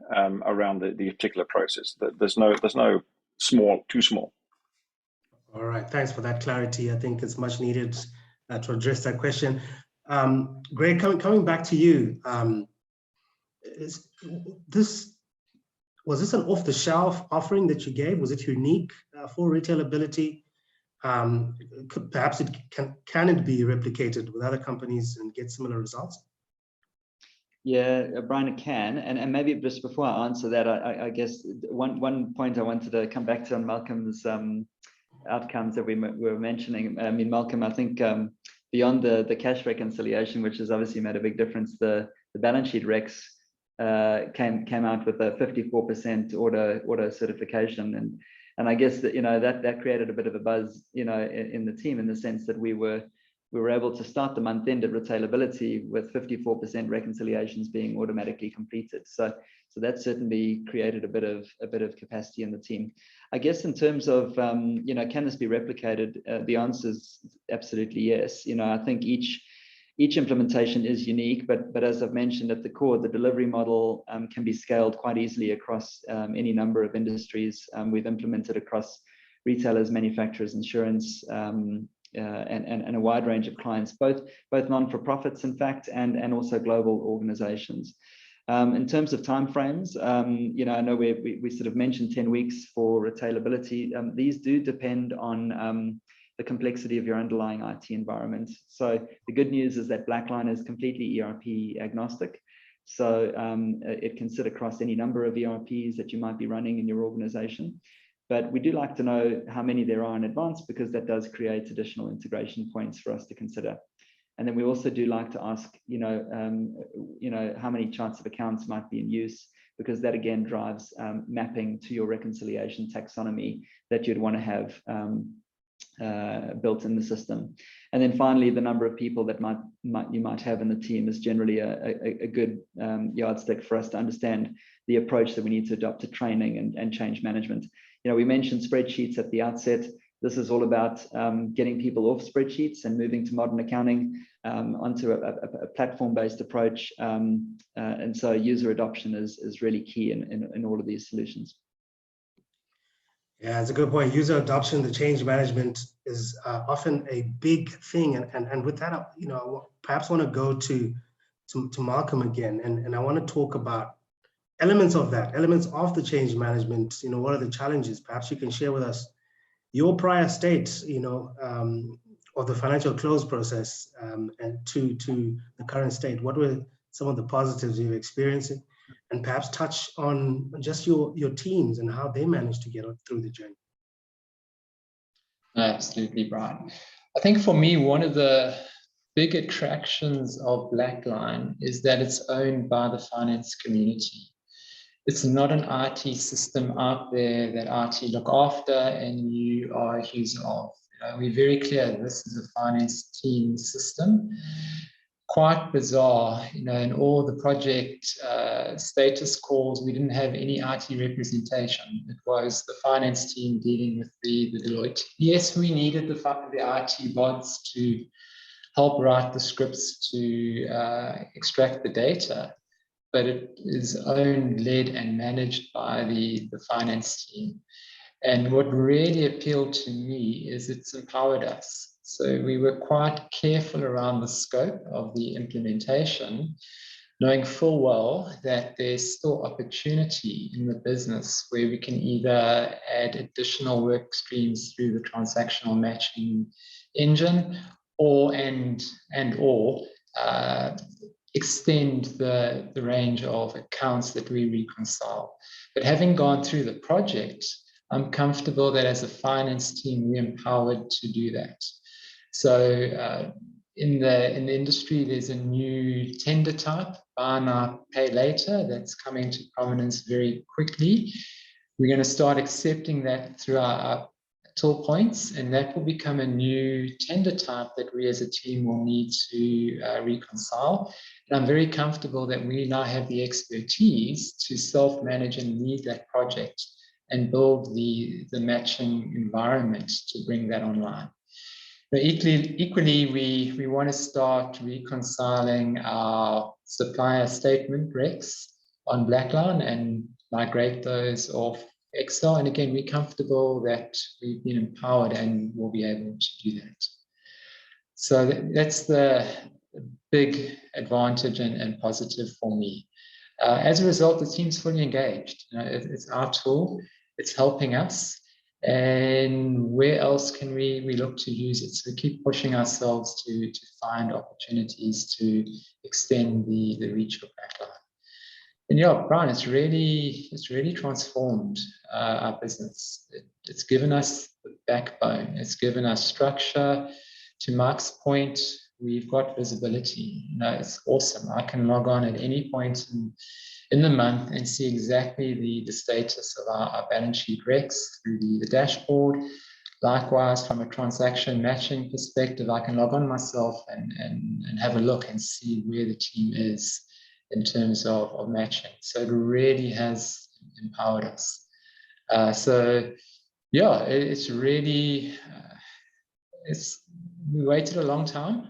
around the particular process. There's no too small. All right, thanks for that clarity. I think it's much needed to address that question. Greg, coming back to you, was this an off-the-shelf offering that you gave? Was it unique for Retailability? Perhaps can it be replicated with other companies and get similar results? Yeah, Brian, it can. And maybe just before I answer that, I guess one point I wanted to come back to on Malcolm's outcomes that we were mentioning. I mean, Malcolm, I think beyond the cash reconciliation, which has obviously made a big difference, the balance sheet recs came out with a 54% order certification, and I guess that that created a bit of a buzz in the team, in the sense that we were able to start the month end at Retailability with 54% reconciliations being automatically completed. So that certainly created a bit of capacity in the team. I guess in terms of can this be replicated? The answer is absolutely yes. I think each implementation is unique, but as I've mentioned, at the core, the delivery model can be scaled quite easily across any number of industries. We've implemented across retailers, manufacturers, insurance, and a wide range of clients, both non-for-profits, in fact, and also global organizations. In terms of timeframes, I know we sort of mentioned 10 weeks for Retailability. These do depend on the complexity of your underlying IT environment. So the good news is that Blackline is completely ERP agnostic. So it can sit across any number of ERPs that you might be running in your organization. But we do like to know how many there are in advance, because that does create additional integration points for us to consider. And then we also do like to ask, how many charts of accounts might be in use, because that again drives mapping to your reconciliation taxonomy that you'd want to have built in the system. And then finally, the number of people that you might have in the team is generally a good yardstick for us to understand the approach that we need to adopt to training and change management. We mentioned spreadsheets at the outset. This is all about getting people off spreadsheets and moving to modern accounting onto a platform-based approach. And so user adoption is really key in all of these solutions. Yeah, it's a good point. User adoption, the change management is often a big thing. And with that, perhaps want to go to Malcolm again. And I want to talk about elements of the change management. What are the challenges? Perhaps you can share with us your prior state, of the financial close process and to the current state. What were some of the positives you're experiencing? And perhaps touch on just your teams and how they managed to get through the journey. Absolutely, Brian. I think for me, one of the big attractions of Blackline is that it's owned by the finance community. It's not an IT system out there that IT look after and you are a user of. We're very clear this is a finance team system. Quite bizarre, in all the project status calls, we didn't have any IT representation. It was the finance team dealing with the Deloitte. Yes, we needed the IT bots to help write the scripts to extract the data, but it is owned, led, and managed by the finance team. And what really appealed to me is it's empowered us. So we were quite careful around the scope of the implementation, knowing full well that there's still opportunity in the business where we can either add additional work streams through the transactional matching engine or extend the range of accounts that we reconcile. But having gone through the project, I'm comfortable that as a finance team, we're empowered to do that. So in the industry, there's a new tender type, buy now, pay later, that's coming to prominence very quickly. We're going to start accepting that through our till points, and that will become a new tender type that we as a team will need to reconcile. And I'm very comfortable that we now have the expertise to self-manage and lead that project and build the matching environment to bring that online. But equally, we want to start reconciling our supplier statement recs on Blackline and migrate those off Excel. And again, we're comfortable that we've been empowered and will be able to do that. So that's the big advantage and positive for me. As a result, the team's fully engaged. It's our tool, it's helping us. And where else can we look to use it? So we keep pushing ourselves to find opportunities to extend the reach of Blackline. And yeah, Brian, it's really transformed our business. It's given us the backbone. It's given us structure. To Mark's point, we've got visibility. It's awesome. I can log on at any point in the month and see exactly the status of our balance sheet recs through the dashboard. Likewise, from a transaction matching perspective, I can log on myself and have a look and see where the team is in terms of matching. So it really has empowered us. So yeah, it's really, we waited a long time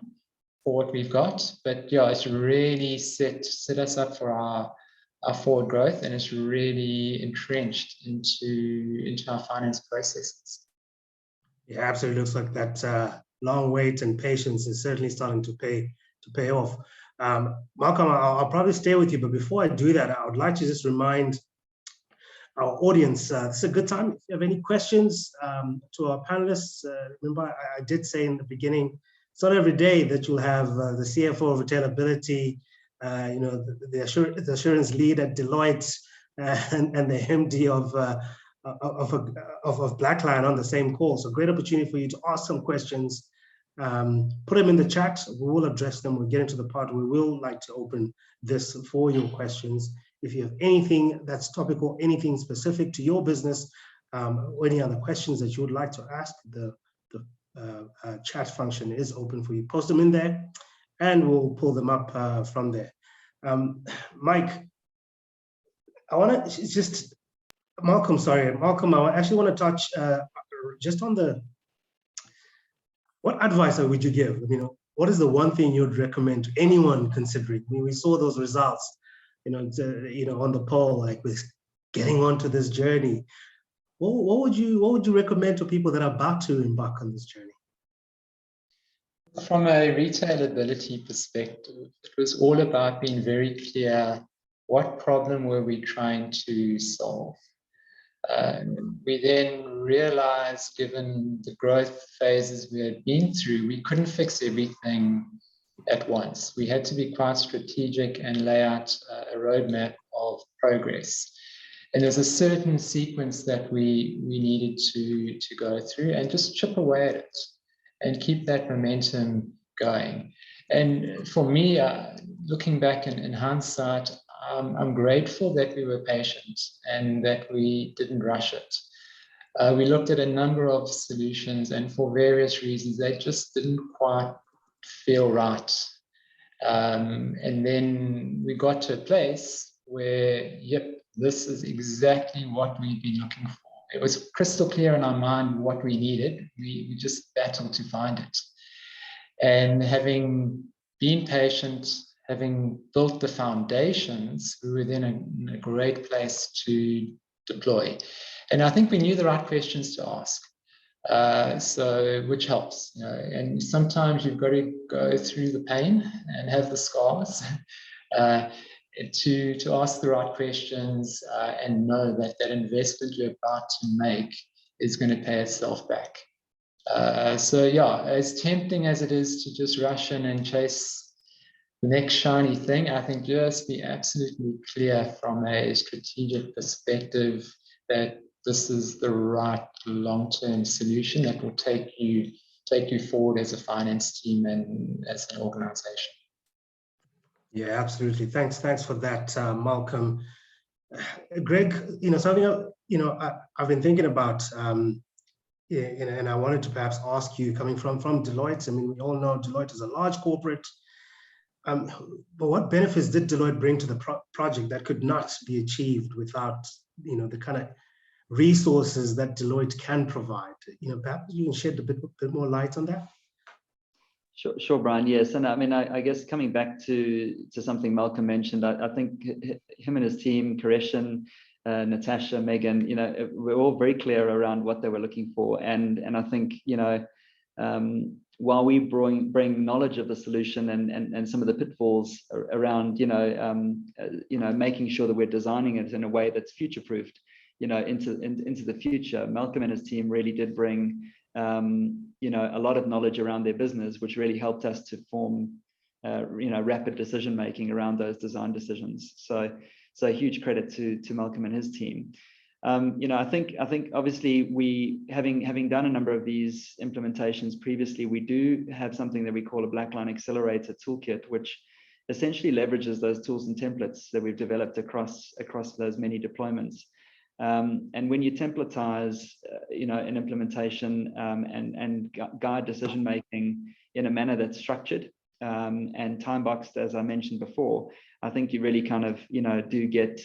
for what we've got, but yeah, it's really set us up for our forward growth, and it's really entrenched into our finance processes. Yeah, absolutely. Looks like that long wait and patience is certainly starting to pay off. Malcolm, I'll probably stay with you, but before I do that, I would like to just remind our audience, this is a good time. If you have any questions to our panelists, remember I did say in the beginning, it's not every day that you'll have the CFO of Retailability, the assurance lead at Deloitte, and the MD of Blackline on the same call. So great opportunity for you to ask some questions. Put them in the chat. We will address them. We'll get into the part. We will like to open this for your questions. If you have anything that's topical, anything specific to your business, or any other questions that you would like to ask, the chat function is open for you. Post them in there, and we'll pull them up from there. Mike, I want to just Malcolm. I actually want to touch just on what advice would you give? What is the one thing you'd recommend to anyone considering? We saw those results, on the poll, like with getting onto this journey. What would you recommend to people that are about to embark on this journey? From a retailability perspective, it was all about being very clear what problem were we trying to solve. We then realized, given the growth phases we had been through, we couldn't fix everything at once. We had to be quite strategic and lay out a roadmap of progress. And there's a certain sequence that we needed to go through and just chip away at it and keep that momentum going. And for me, looking back in hindsight, I'm grateful that we were patient and that we didn't rush it. We looked at a number of solutions, and for various reasons, they just didn't quite feel right. And then we got to a place where, yep, this is exactly what we've been looking for. It was crystal clear in our mind what we needed. We just battled to find it. And having been patient, having built the foundations, we were then in a great place to deploy. And I think we knew the right questions to ask, which helps. And sometimes you've got to go through the pain and have the scars to ask the right questions and know that that investment you're about to make is going to pay itself back. So yeah, as tempting as it is to just rush in and chase the next shiny thing, I think just be absolutely clear from a strategic perspective that this is the right long-term solution that will take you forward as a finance team and as an organization. Yeah, absolutely. Thanks for that, Malcolm. Greg, something I've been thinking about. Yeah, and I wanted to perhaps ask you, coming from Deloitte, I mean, we all know Deloitte is a large corporate, but what benefits did Deloitte bring to the project that could not be achieved without, the kind of resources that Deloitte can provide? Perhaps you can shed a bit more light on that. Sure, Brian. Yes, and I mean, I guess coming back to something Malcolm mentioned, I think him and his team, Koreshan, Natasha, Megan, we're all very clear around what they were looking for, and I think while we bring knowledge of the solution and some of the pitfalls around making sure that we're designing it in a way that's future-proofed, into the future, Malcolm and his team really did bring a lot of knowledge around their business, which really helped us to form rapid decision making around those design decisions. So huge credit to Malcolm and his team. I think obviously we having done a number of these implementations previously, we do have something that we call a Blackline Accelerator Toolkit, which essentially leverages those tools and templates that we've developed across those many deployments. And when you templatize, an implementation and guide decision making in a manner that's structured and time boxed, as I mentioned before, I think you really kind of do get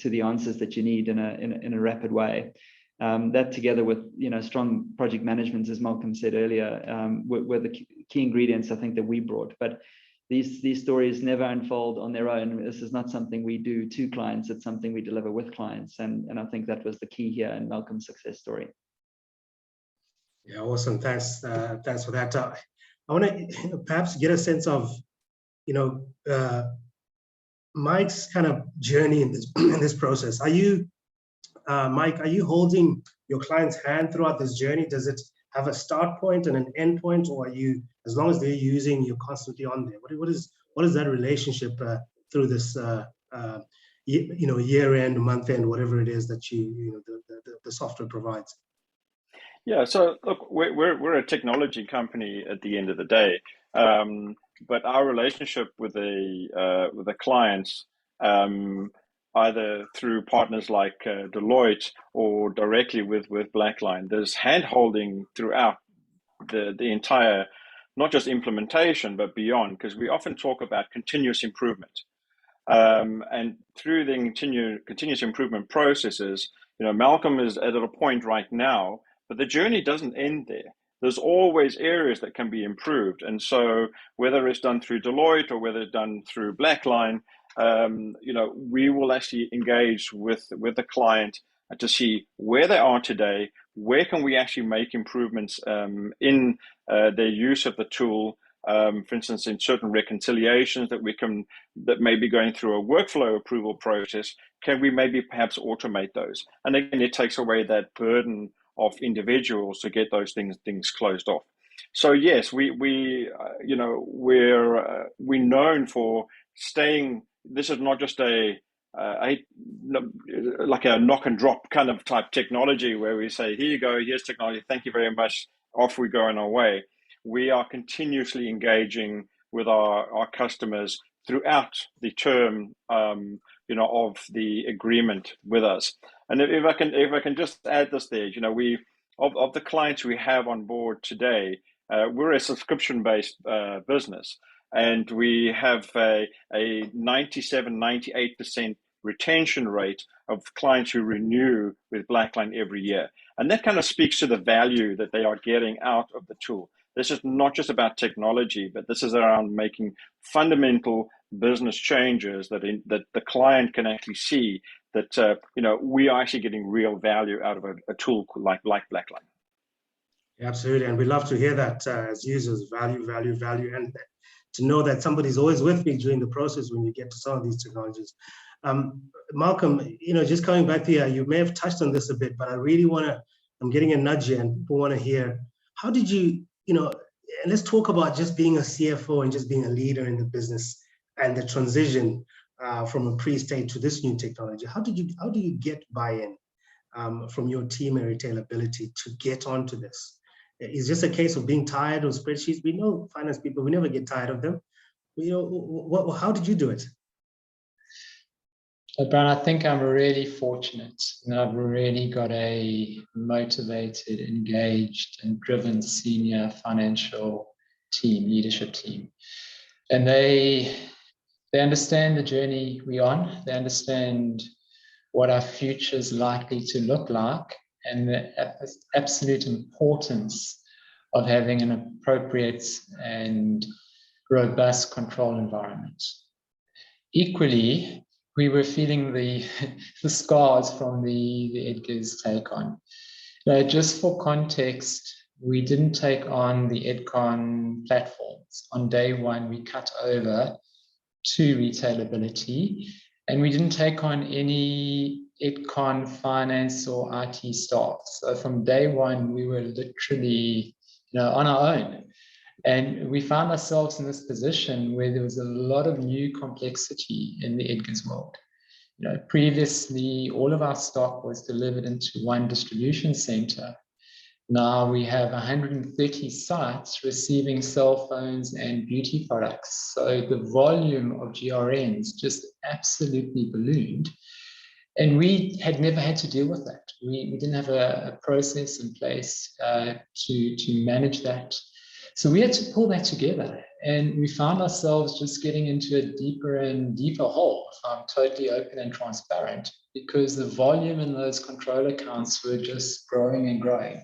to the answers that you need in a rapid way. That together with strong project management, as Malcolm said earlier, were the key ingredients I think that we brought. But these stories never unfold on their own. This is not something we do to clients, it's something we deliver with clients. And I think that was the key here in Malcolm's success story. Yeah, awesome. Thanks for that. I want to perhaps get a sense of, Mike's kind of journey in this process. Are you, Mike, are you holding your client's hand throughout this journey? Does it have a start point and an end point, or are you, as long as they're using, you're constantly on there? What is that relationship through this year end, month end, whatever it is that the software provides? Yeah, so look, we're a technology company at the end of the day, but our relationship with the clients, either through partners like Deloitte or directly with Blackline, there's hand-holding throughout the entire, not just implementation, but beyond, because we often talk about continuous improvement. And through the continuous improvement processes, Malcolm is at a point right now, but the journey doesn't end there. There's always areas that can be improved. And so whether it's done through Deloitte or whether it's done through Blackline, we will actually engage with the client to see where they are today, where can we actually make improvements in their use of the tool. For instance, in certain reconciliations that may be going through a workflow approval process, can we maybe perhaps automate those? And again, it takes away that burden of individuals to get those things closed off. So yes, we're known for staying. This is not just like a knock and drop kind of type technology where we say, here you go, here's technology, thank you very much, off we go on our way. We are continuously engaging with our customers throughout the term, of the agreement with us. And if I can just add this there, of the clients we have on board today, we're a subscription-based business, and we have a 97-98% retention rate of clients who renew with Blackline every year. And that kind of speaks to the value that they are getting out of the tool. This is not just about technology, but this is around making fundamental business changes that the client can actually see that we are actually getting real value out of a tool like Blackline. Absolutely, and we love to hear that as users, value, and to know that somebody's always with me during the process when you get to some of these technologies. Malcolm, just coming back to you may have touched on this a bit, but I really I'm getting a nudge here, and people want to hear, how did you, and let's talk about just being a CFO and just being a leader in the business and the transition from a pre-state to this new technology. How do you get buy-in from your team and Retailability to get onto this? Is just a case of being tired of spreadsheets? We know finance people, we never get tired of them. How did you do it? Brian, I think I'm really fortunate that I've really got a motivated, engaged, and driven senior financial team, leadership team. And they understand the journey we're on. They understand what our future is likely to look like and the absolute importance of having an appropriate and robust control environment. Equally, we were feeling the scars from the Edgar's take on. Just for context, we didn't take on the Edcon platforms. On day one, we cut over to Retailability, and we didn't take on any Edcon finance or IT staff. So from day one, we were literally on our own. And we found ourselves in this position where there was a lot of new complexity in the Edgar's world. Previously, all of our stock was delivered into one distribution center. Now we have 130 sites receiving cell phones and beauty products. So the volume of GRNs just absolutely ballooned. And we had never had to deal with that. We didn't have a process in place to manage that. So we had to pull that together, and we found ourselves just getting into a deeper and deeper hole, if I'm totally open and transparent, because the volume in those control accounts were just growing and growing.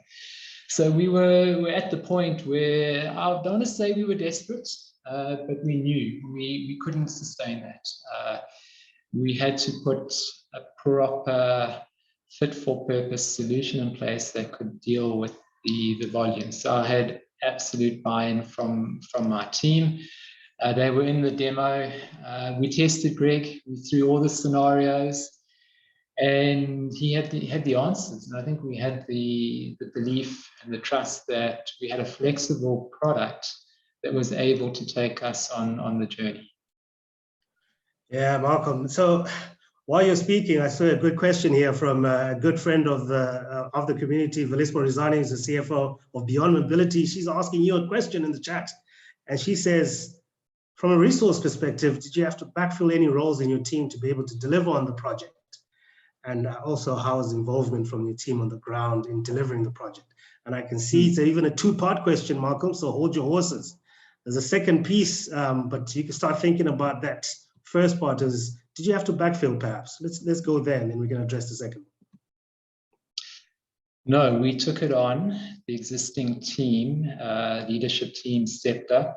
So we're at the point where I don't want to say we were desperate, but we knew we couldn't sustain that. We had to put a proper fit-for-purpose solution in place that could deal with the volume. So I had absolute buy-in from my team. They were in the demo. We tested Greg. We threw all the scenarios, and he had the answers. And I think we had the belief and the trust that we had a flexible product that was able to take us on the journey. Yeah, Malcolm. So while you're speaking, I saw a good question here from a good friend of the community, Velismo Rizani, is the CFO of Beyond Mobility. She's asking you a question in the chat, and she says, from a resource perspective, did you have to backfill any roles in your team to be able to deliver on the project? And also, how is involvement from your team on the ground in delivering the project? And I can see it's even a two-part question, Malcolm, so hold your horses. There's a second piece, but you can start thinking about that. First part is, did you have to backfill perhaps? Let's go there, and then we can address the second. No, we took it on. The existing team, leadership team stepped up.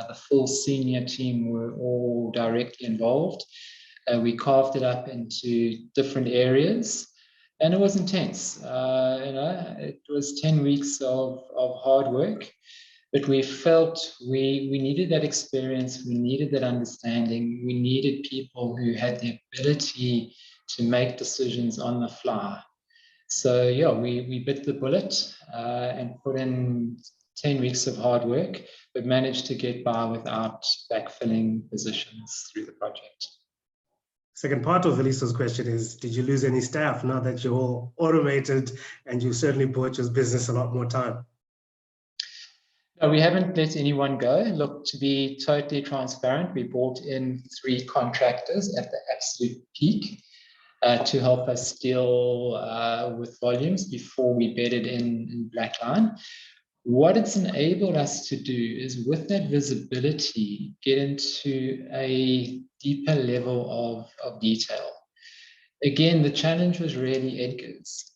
The full senior team were all directly involved. We carved it up into different areas, and it was intense. It was 10 weeks of hard work. But we felt we needed that experience, we needed that understanding, we needed people who had the ability to make decisions on the fly. So yeah, we bit the bullet and put in 10 weeks of hard work, but managed to get by without backfilling positions through the project. Second part of Elisa's question is, did you lose any staff now that you're all automated and you certainly bought your business a lot more time? No, we haven't let anyone go. Look, to be totally transparent, we brought in 3 contractors at the absolute peak to help us deal with volumes before we bedded in Blackline. What it's enabled us to do is, with that visibility, get into a deeper level of detail. Again, the challenge was really Edgar's.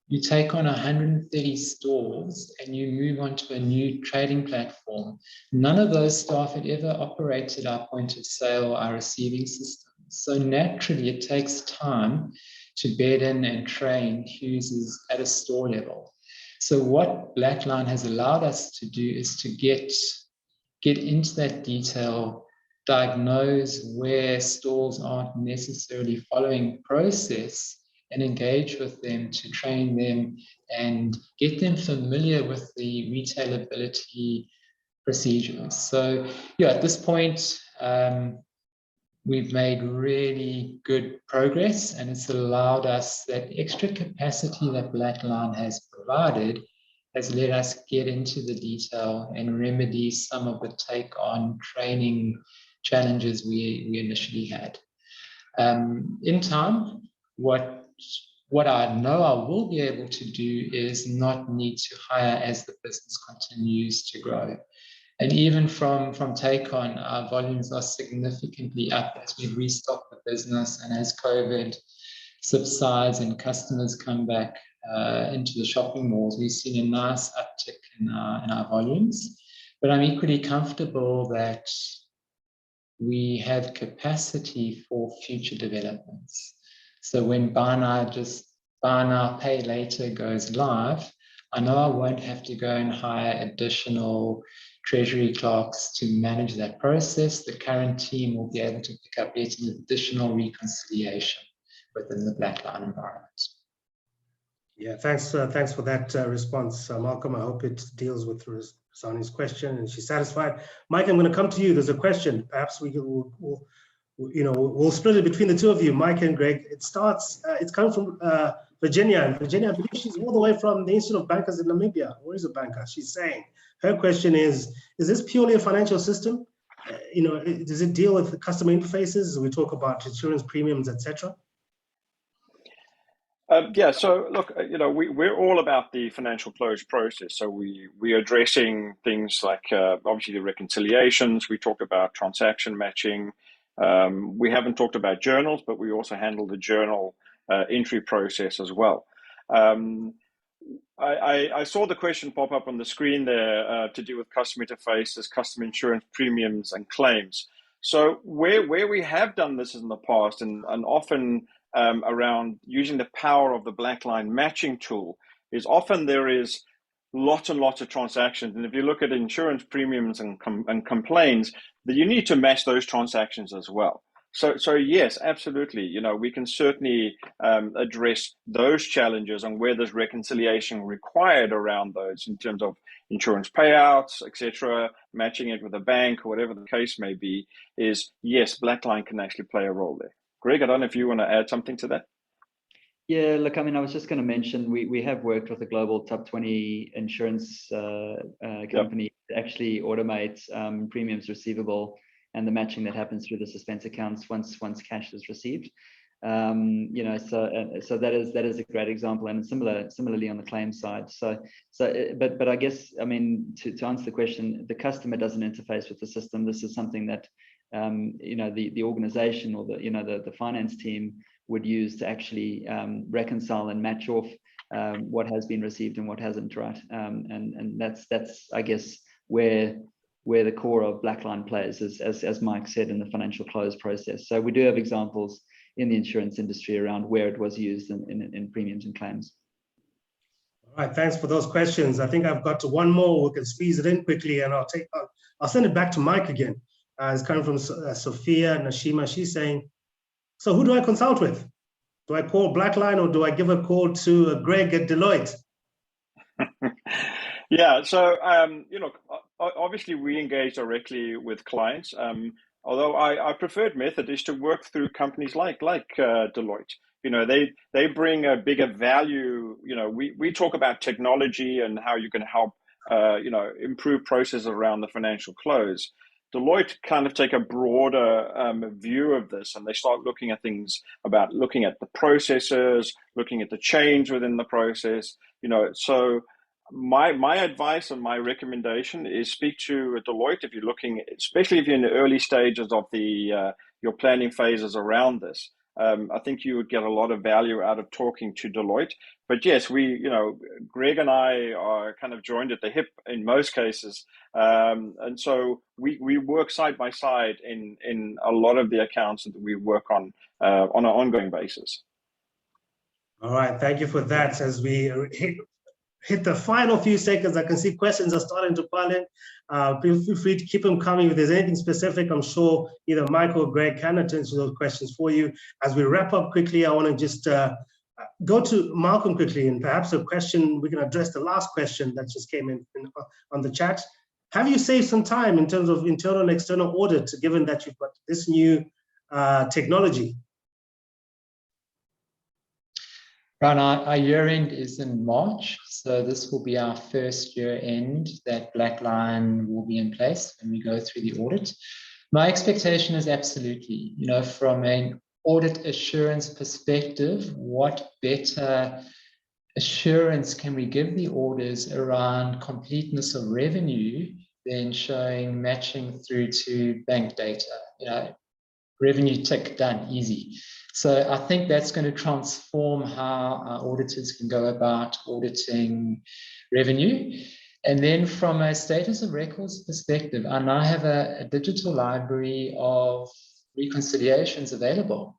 You take on 130 stores and you move on to a new trading platform. None of those staff had ever operated our point of sale or our receiving system. So naturally, it takes time to bed in and train users at a store level. So what Blackline has allowed us to do is to get into that detail, diagnose where stores aren't necessarily following process, and engage with them to train them and get them familiar with the retailability procedures. So yeah, at this point, we've made really good progress, and it's allowed us that extra capacity that Blackline has provided has let us get into the detail and remedy some of the take-on training challenges we initially had. In time, what I know I will be able to do is not need to hire as the business continues to grow. And even from take-on, our volumes are significantly up as we restock the business and as COVID subsides and customers come back into the shopping malls. We've seen a nice uptick in our volumes, but I'm equally comfortable that we have capacity for future developments. So when buy now, pay later goes live, I know I won't have to go and hire additional treasury clerks to manage that process. The current team will be able to pick up yet an additional reconciliation within the Blackline environment. Yeah, thanks for that response, Malcolm. I hope it deals with Sani's question and she's satisfied. Mike, I'm going to come to you. There's a question. Perhaps we'll split it between the two of you, Mike and Greg. It's coming from Virginia. And Virginia, I believe she's all the way from the Institute of Bankers in Namibia. Where is a banker? She's saying, her question is this purely a financial system? Does it deal with customer interfaces? We talk about insurance premiums, etc. Yeah, so look, we're all about the financial close process. So we're addressing things like obviously the reconciliations. We talk about transaction matching. We haven't talked about journals, but we also handle the journal entry process as well. I saw the question pop up on the screen there to do with customer interfaces, customer insurance premiums and claims. So where we have done this in the past and often around using the power of the Blackline matching tool is often there is lots and lots of transactions. And if you look at insurance premiums and complaints, that you need to match those transactions as well. So yes, absolutely. We can certainly address those challenges and where there's reconciliation required around those in terms of insurance payouts, etc., matching it with a bank or whatever the case may be, is yes, Blackline can actually play a role there. Greg, I don't know if you want to add something to that. Yeah, look, I was just going to mention we have worked with a global top 20 insurance company to actually automate premiums receivable and the matching that happens through the suspense accounts once cash is received. So that is a great example, and similarly on the claim side. But I guess to answer the question, the customer doesn't interface with the system. This is something that the organization or the finance team would use to actually reconcile and match off what has been received and what hasn't, right? And that's I guess where the core of Blackline plays, as Mike said, in the financial close process. So we do have examples in the insurance industry around where it was used in premiums and claims. All right, thanks for those questions. I think I've got one more. We can squeeze it in quickly, and I'll send it back to Mike again. It's coming from Sophia Nashima. She's saying, so who do I consult with? Do I call Blackline or do I give a call to Greg at Deloitte? Yeah, so obviously we engage directly with clients. Although our preferred method is to work through companies like Deloitte. They bring a bigger value. We talk about technology and how you can help improve processes around the financial close. Deloitte kind of take a broader view of this, and they start looking at things about looking at the processes, looking at the change within the process. So my advice and my recommendation is speak to Deloitte if you're looking, especially if you're in the early stages of your planning phases around this. I think you would get a lot of value out of talking to Deloitte. But yes, Greg and I are kind of joined at the hip in most cases. And so we work side by side in a lot of the accounts that we work on an ongoing basis. All right, thank you for that. As we hit the final few seconds, I can see questions are starting to pile in. Feel free to keep them coming. If there's anything specific, I'm sure either Mike or Greg can attend to those questions for you. As we wrap up quickly, I want to just go to Malcolm quickly, and perhaps a question, we can address the last question that just came in on the chat. Have you saved some time in terms of internal and external audit, given that you've got this new technology? Right, our year end is in March, so this will be our first year end that Blackline will be in place when we go through the audit. My expectation is absolutely, from an audit assurance perspective, what better assurance can we give the auditors around completeness of revenue than showing matching through to bank data? You know, revenue tick, done, easy. So I think that's going to transform how our auditors can go about auditing revenue. And then from a status of records perspective, I now have a digital library of reconciliations available.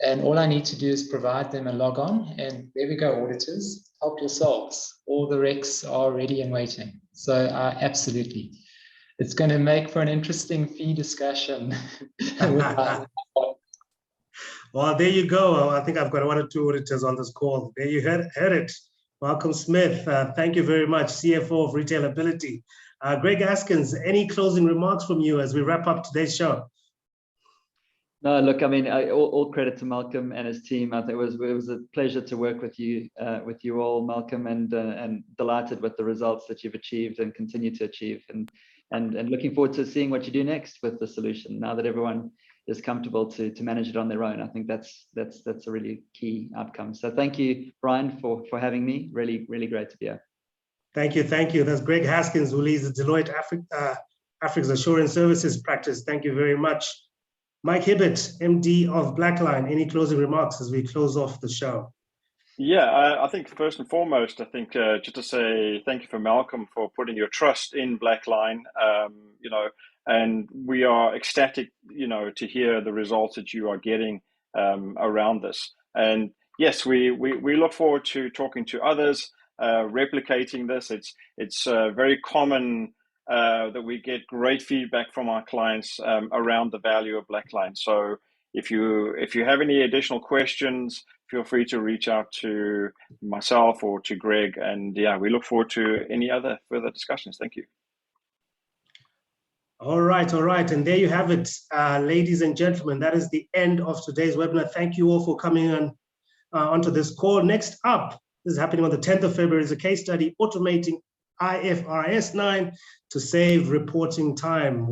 And all I need to do is provide them a log on, and there we go, auditors, help yourselves. All the recs are ready and waiting. So absolutely. It's going to make for an interesting fee discussion. Well, there you go. I think I've got 1 or 2 auditors on this call. There you heard it. Malcolm Smith, thank you very much, CFO of Retailability. Greg Haskins, any closing remarks from you as we wrap up today's show? No, look, I mean, all credit to Malcolm and his team. I think it was a pleasure to work with you all, Malcolm, and delighted with the results that you've achieved and continue to achieve, and looking forward to seeing what you do next with the solution. Now that everyone is comfortable to manage it on their own, I think that's a really key outcome. So thank you, Brian, for having me. Really, really great to be here. Thank you. That's Greg Haskins, who leads the Deloitte Africa's Assurance Services practice. Thank you very much. Mike Hibbert, MD of Blackline, any closing remarks as we close off the show? Yeah, I think first and foremost, I think just to say thank you for Malcolm for putting your trust in Blackline, you know, and we are ecstatic, you know, to hear the results that you are getting around this. And yes, we look forward to talking to others, replicating this. It's very common that we get great feedback from our clients around the value of Blackline. So if you have any additional questions, feel free to reach out to myself or to Greg. And yeah, we look forward to any other further discussions. Thank you. All right. And there you have it, ladies and gentlemen. That is the end of today's webinar. Thank you all for coming on onto this call. Next up, this is happening on the 10th of February, is a case study, automating IFRS 9 to save reporting time.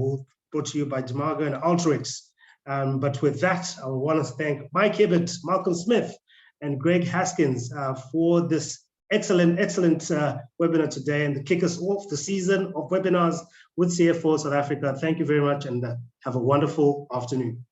Brought to you by Jamaga and Alteryx. But with that, I want to thank Mike Hibbert, Malcolm Smith, and Greg Haskins for this excellent webinar today, and to kick us off the season of webinars with CFO South Africa. Thank you very much, and have a wonderful afternoon.